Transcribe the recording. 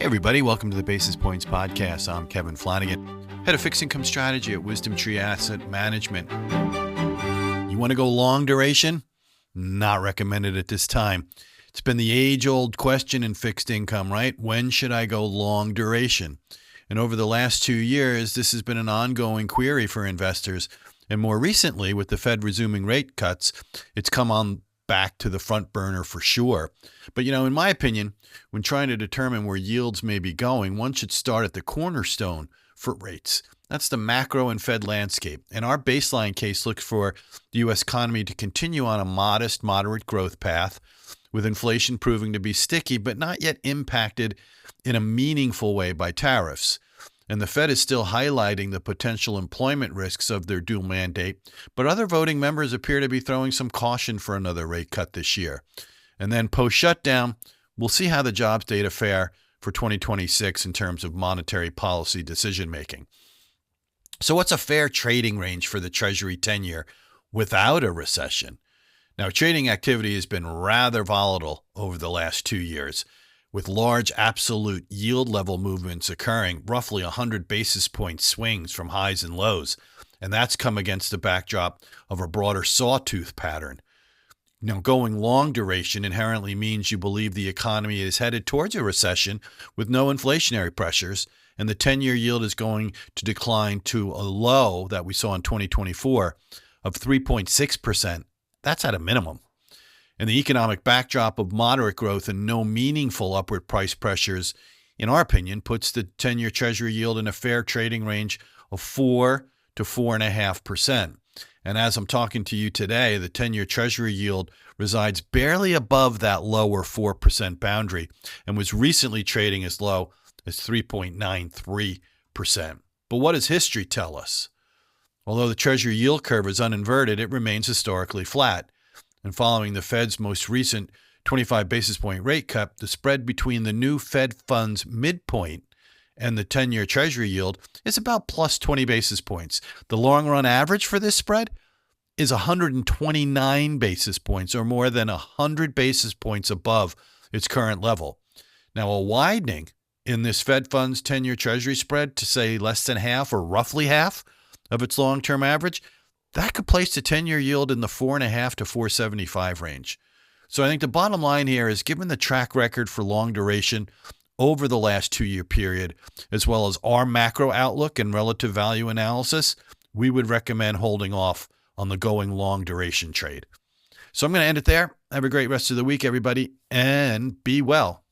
Hey everybody, welcome to the Basis Points Podcast. I'm Kevin Flanagan, head of fixed income strategy at Wisdom Tree Asset Management. You want to go long duration? Not recommended at this time. It's been the age-old question in fixed income, right? When should I go long duration? And over the last 2 years, this has been an ongoing query for investors. And more recently, with the Fed resuming rate cuts, it's come on back to the front burner for sure. But, in my opinion, when trying to determine where yields may be going, one should start at the cornerstone for rates. That's the macro and Fed landscape. And our baseline case looks for the U.S. economy to continue on a modest, moderate growth path, with inflation proving to be sticky, but not yet impacted in a meaningful way by tariffs. And the Fed is still highlighting the potential employment risks of their dual mandate, but other voting members appear to be throwing some caution for another rate cut this year. And then post-shutdown, we'll see how the jobs data fare for 2026 in terms of monetary policy decision-making. So what's a fair trading range for the Treasury 10-year without a recession? Now, trading activity has been rather volatile over the last 2 years, with large absolute yield level movements occurring, roughly 100 basis point swings from highs and lows. And that's come against the backdrop of a broader sawtooth pattern. Now, going long duration inherently means you believe the economy is headed towards a recession with no inflationary pressures, and the 10-year yield is going to decline to a low that we saw in 2024 of 3.6%. That's at a minimum. And the economic backdrop of moderate growth and no meaningful upward price pressures, in our opinion, puts the 10-year Treasury yield in a fair trading range of 4 to 4.5%. And as I'm talking to you today, the 10-year Treasury yield resides barely above that lower 4% boundary and was recently trading as low as 3.93%. But what does history tell us? Although the Treasury yield curve is uninverted, it remains historically flat. And following the Fed's most recent 25 basis point rate cut, the spread between the new Fed funds midpoint and the 10-year Treasury yield is about plus 20 basis points. The long-run average for this spread is 129 basis points, or more than 100 basis points above its current level. Now, a widening in this Fed funds 10-year Treasury spread to, say, less than half or roughly half of its long-term average, that could place the 10-year yield in the 4.5 to 4.75 range. So I think the bottom line here is, given the track record for long duration over the last 2-year period, as well as our macro outlook and relative value analysis, we would recommend holding off on the going long duration trade. So I'm going to end it there. Have a great rest of the week, everybody, and be well.